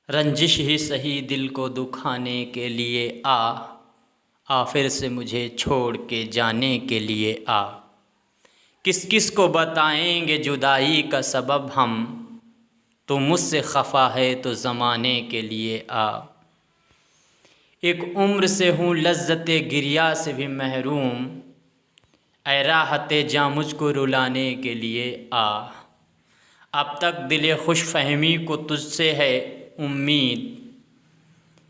रंजिश ही सही दिल को दुखाने के लिए आ फिर से मुझे छोड़ के जाने के लिए आ। किस किस को बताएंगे जुदाई का सबब हम, तो मुझसे खफा है तो ज़माने के लिए आ। एक उम्र से हूँ लज्जते गिरिया से भी महरूम, ऐ राहते जा मुझको रुलाने के लिए आ। अब तक दिले खुश फहमी को तुझसे है उम्मीद,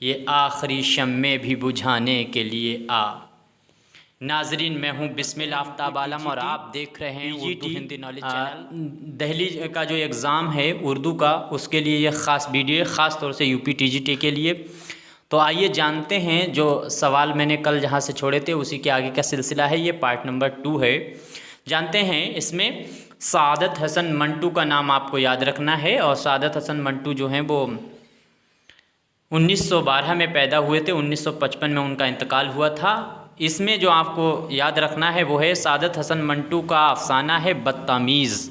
ये आखिरी शम्मे भी बुझाने के लिए आ। नाजरीन, मैं हूँ बिस्मिल आफ्ताब आलम और आप देख रहे हैं उर्दू हिंदी नॉलेज चैनल। दिल्ली का जो एग्ज़ाम है उर्दू का, उसके लिए यह ख़ास वीडियो है, ख़ास तौर से यूपी टीजीटी के लिए। तो आइए जानते हैं जो सवाल मैंने कल जहाँ से छोड़े थे उसी के आगे का सिलसिला है। ये पार्ट नंबर 2 है। जानते हैं इसमें सादत हसन मंटू का नाम आपको याद रखना है। और सादत हसन मंटू जो हैं वो 1912 में पैदा हुए थे, 1955 में उनका इंतकाल हुआ था। इसमें जो आपको याद रखना है वो है सादत हसन मंटू का अफसाना है बदतमीज़।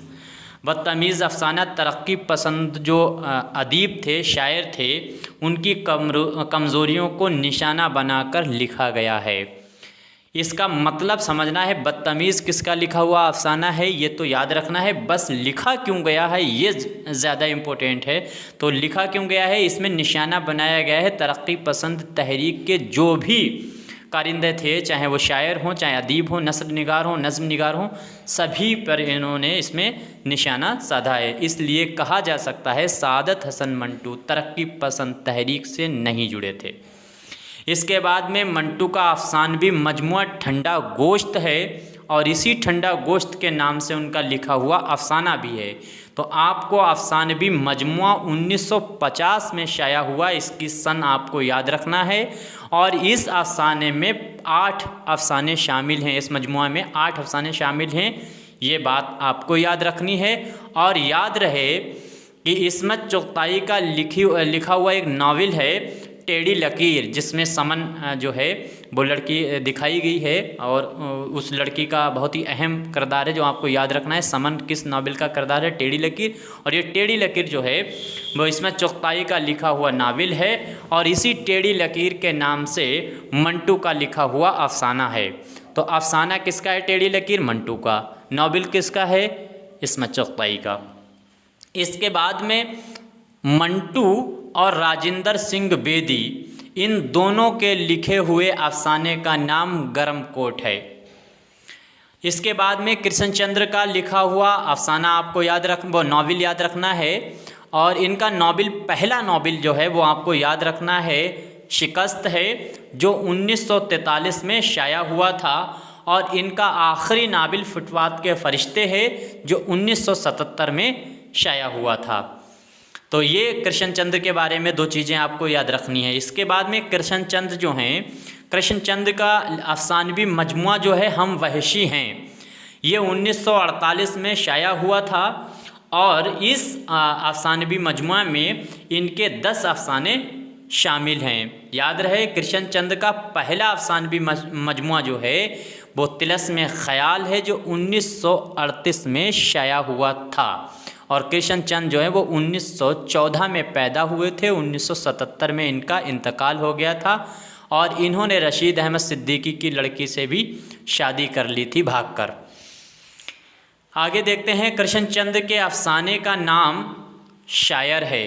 बदतमीज़ अफसाना तरक्की पसंद जो अदीब थे, शायर थे, उनकी कमज़ोरियों को निशाना बनाकर लिखा गया है। इसका मतलब समझना है, बदतमीज़ किसका लिखा हुआ अफसाना है ये तो याद रखना है, बस लिखा क्यों गया है ये ज़्यादा इम्पोर्टेंट है। तो लिखा क्यों गया है, इसमें निशाना बनाया गया है तरक्की पसंद तहरीक के जो भी कारिंदे थे, चाहे वो शायर हों, चाहे अदीब हों, नस्र निगार हों, नज़्म निगार हों, सभी पर इन्होंने इसमें निशाना साधा है। इसलिए कहा जा सकता है सादत हसन मंटू तरक्की पसंद तहरीक से नहीं जुड़े थे। इसके बाद में मंटू का अफसानवी मजमुआ ठंडा गोश्त है और इसी ठंडा गोश्त के नाम से उनका लिखा हुआ अफसाना भी है। तो आपको अफसानवी मजमुआ 1950 में शाया हुआ, इसकी सन आपको याद रखना है। और इस अफसाने में 8 अफसाने शामिल हैं, इस मजमुआ में 8 अफसाने शामिल हैं, ये बात आपको याद रखनी है। और याद रहे कि इस्मत चुगताई का लिखा हुआ एक नावल है टेढ़ी लकीर, जिसमें समन जो है वो लड़की दिखाई गई है और उस लड़की का बहुत ही अहम किरदार है जो आपको याद रखना है। समन किस नावल का किरदार है? टेढ़ी लकीर। और ये टेढ़ी लकीर जो है वो इस्मत चुगताई का लिखा हुआ नावल है और इसी टेढ़ी लकीर के नाम से मंटू का लिखा हुआ अफसाना है। तो अफसाना किसका है? टेढ़ी लकीर, मंटू का। नावल किसका है? इस्मत चुगताई का। इसके बाद में मंटू और राजेंद्र सिंह बेदी, इन दोनों के लिखे हुए अफसाने का नाम गर्म कोट है। इसके बाद में कृष्णचंद्र का लिखा हुआ अफसाना आपको वो नावल याद रखना है। और इनका नावल, पहला नावल जो है वो आपको याद रखना है शिकस्त है, जो 1943 में शाया हुआ था। और इनका आखिरी नावल फुटपाथ के फरिश्ते है जो 1977 में शाया हुआ था। तो ये कृष्णचंद्र के बारे में 2 चीज़ें आपको याद रखनी है। इसके बाद में कृष्णचंद्र जो हैं, कृष्णचंद्र का अफसानवी मजमुआ जो है हम वहशी हैं, ये 1948 में शाया हुआ था। और इस अफसानवी मजमुआ में इनके 10 अफसाने शामिल हैं। याद रहे कृष्णचंद्र का पहला अफसानवी मजमुआ जो है वो तिलस्म ख्याल है जो 1938 में शाया हुआ था। और कृष्णचंद्र जो है वो 1914 में पैदा हुए थे, 1977 में इनका इंतकाल हो गया था। और इन्होंने रशीद अहमद सिद्दीकी की लड़की से भी शादी कर ली थी भागकर। आगे देखते हैं, कृष्णचंद्र के अफसाने का नाम शायर है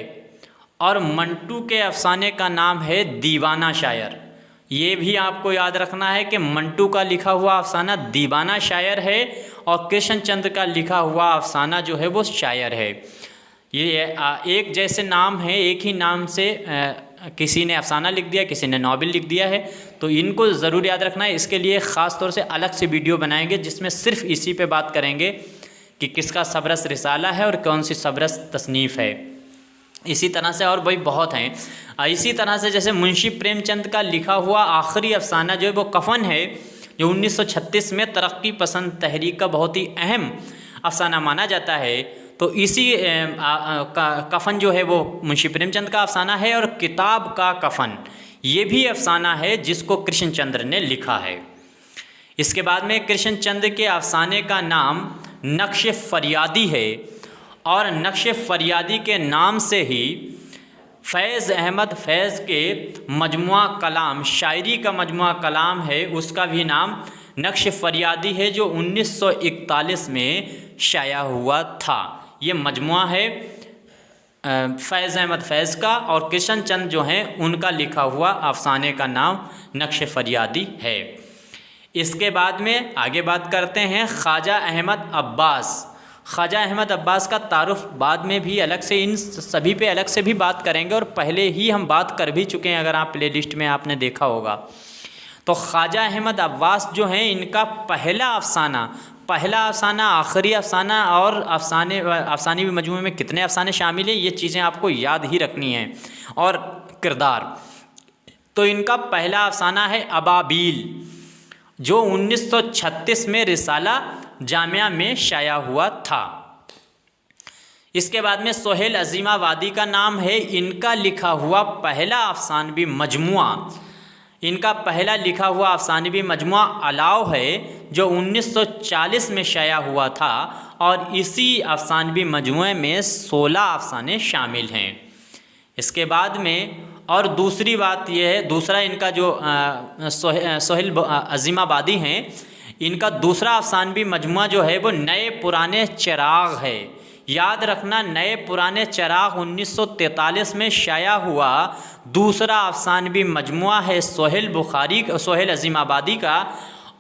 और मंटू के अफसाने का नाम है दीवाना शायर। ये भी आपको याद रखना है कि मंटू का लिखा हुआ अफसाना दीवाना शायर है और कृष्णचंद्र का लिखा हुआ अफसाना जो है वो शायर है। ये एक जैसे नाम है, एक ही नाम से किसी ने अफसाना लिख दिया, किसी ने नावल लिख दिया है, तो इनको ज़रूर याद रखना है। इसके लिए ख़ास तौर से अलग से वीडियो बनाएंगे जिसमें सिर्फ इसी पे बात करेंगे कि किसका सबरस रिसाला है और कौन सी सबरस तसनीफ़ है। इसी तरह से और भाई बहुत हैं। इसी तरह से जैसे मुंशी प्रेमचंद का लिखा हुआ आखिरी अफसाना जो है वो कफ़न है, जो 1936 में तरक्की पसंद तहरीक का बहुत ही अहम अफसाना माना जाता है। तो इसी कफ़न जो है वो मुंशी प्रेमचंद का अफसाना है। और किताब का कफ़न ये भी अफसाना है जिसको कृष्णचंद्र ने लिखा है। इसके बाद में कृष्णचंद्र के अफसाने का नाम नक्श फरियादी है और नक्श फरियादी के नाम से ही फैज़ अहमद फैज़ के मजमुआ कलाम, शायरी का मजमुआ कलाम है, उसका भी नाम नक्श फरियादी है, जो 1941 में शाया हुआ था। ये मजमुआ है फैज़ अहमद फैज़ का, और किशन चंद जो हैं उनका लिखा हुआ अफसाने का नाम नक्श फरियादी है। इसके बाद में आगे बात करते हैं ख्वाजा अहमद अब्बास। ख्वाजा अहमद अब्बास का तारुफ बाद में भी अलग से, इन सभी पे अलग से भी बात करेंगे, और पहले ही हम बात कर भी चुके हैं, अगर आप प्ले लिस्ट में आपने देखा होगा। तो ख्वाजा अहमद अब्बास जो हैं, इनका पहला अफसाना, आखिरी अफसाना और अफसाने भी मजमूए में कितने अफसाने शामिल हैं, ये चीज़ें आपको याद ही रखनी हैं, और किरदार। तो इनका पहला अफसाना है अबाबील, जो 1936 में रिसाला जामिया में शाया हुआ था। इसके बाद में सोहेल अजीमाबादी का नाम है, इनका लिखा हुआ पहला अफसानवी मजमुआ, इनका पहला लिखा हुआ अफसानवी मजमुआ अलाव है, जो 1940 में शाया हुआ था, और इसी अफसानवी मजमुए में 16 अफसाने शामिल हैं। इसके बाद में और दूसरी बात यह है, दूसरा इनका जो सोहेल अजीमाबादी हैं, इनका दूसरा अफसानवी मजमुआ जो है वो नए पुराने चिराग है। याद रखना, नए पुराने चिराग 1943 में शाया हुआ दूसरा अफसानवी मजमुआ है सोहेल अजीमाबादी का।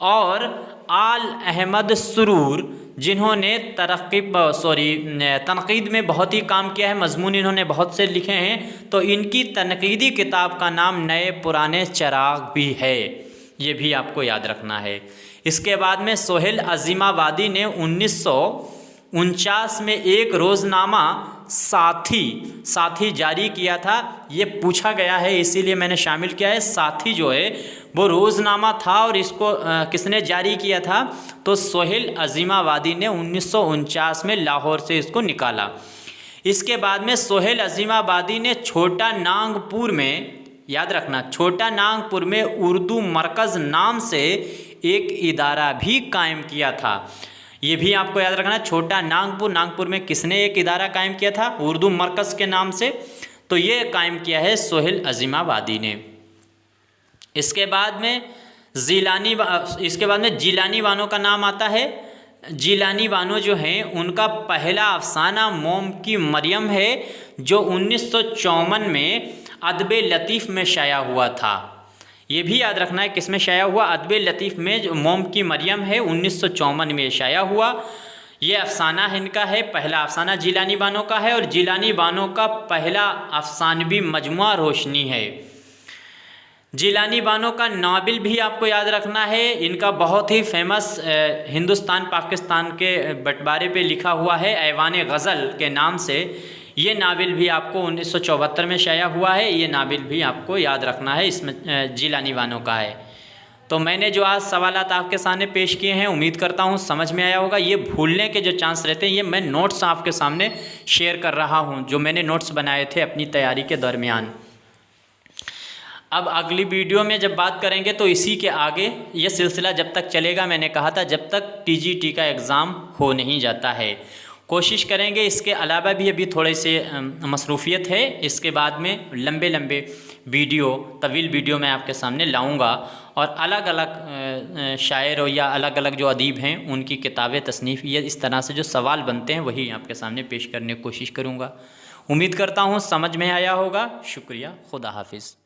और आल अहमद सुरूर, जिन्होंने तनकीद में बहुत ही काम किया है, मजमून इन्होंने बहुत से लिखे हैं, तो इनकी तनकीदी किताब का नाम नए पुराने चिराग भी है, ये भी आपको याद रखना है। इसके बाद में सोहेल अजीमाबादी ने 1949 में एक रोज़नामा साथी जारी किया था। ये पूछा गया है, इसीलिए मैंने शामिल किया है। साथी जो है वो रोज़नामा था, और इसको किसने जारी किया था? तो सोहेल अजीमाबादी ने 1949 में लाहौर से इसको निकाला। इसके बाद में सोहेल अजीमाबादी ने छोटा नागपुर में, याद रखना, छोटा नागपुर में उर्दू मरकज़ नाम से एक इदारा भी कायम किया था। ये भी आपको याद रखना, छोटा नागपुर में किसने एक इदारा कायम किया था? उर्दू मरकज़ के नाम से। तो ये कायम किया है सोहेल अजीमाबादी ने। इसके बाद में जिलानी बानो का नाम आता है। जिलानी बानो जो हैं, उनका पहला अफसाना मोम की मरियम है, जो 1954 में अदब लतीफ़ में शाया हुआ था। ये भी याद रखना है किस में शाया हुआ? अदब लतीफ़ में, जो मोम की मरियम है 1954 में शाया हुआ। ये अफसाना इनका है, पहला अफसाना जिलानी बानो का है, और जिलानी बानो का पहला अफसानवी मजमुआ रोशनी है। जिलानी बानो का नावल भी आपको याद रखना है, इनका बहुत ही फेमस हिंदुस्तान पाकिस्तान के बंटवारे पे लिखा हुआ है, ऐवान गज़ल के नाम से। ये नावल भी आपको 1974 में शाया हुआ है, ये नावल भी आपको याद रखना है, इसमें जिलानी बानो का है। तो मैंने जो आज सवालात आपके सामने पेश किए हैं, उम्मीद करता हूँ समझ में आया होगा। ये भूलने के जो चांस रहते हैं, ये मैं नोट्स आपके सामने शेयर कर रहा हूँ, जो मैंने नोट्स बनाए थे अपनी तैयारी के दरमियान। अब अगली वीडियो में जब बात करेंगे तो इसी के आगे ये सिलसिला जब तक चलेगा, मैंने कहा था जब तक TGT का एग्ज़ाम हो नहीं जाता है। कोशिश करेंगे, इसके अलावा भी अभी थोड़े से मसरूफ़ियत है, इसके बाद में लंबे तवील वीडियो मैं आपके सामने लाऊंगा, और अलग अलग शायर या अलग अलग जो अदीब हैं उनकी किताबें तसनीफ़, ये इस तरह से जो सवाल बनते हैं वही आपके सामने पेश करने की कोशिश करूँगा। उम्मीद करता हूँ समझ में आया होगा। शुक्रिया, खुदा हाफिज़।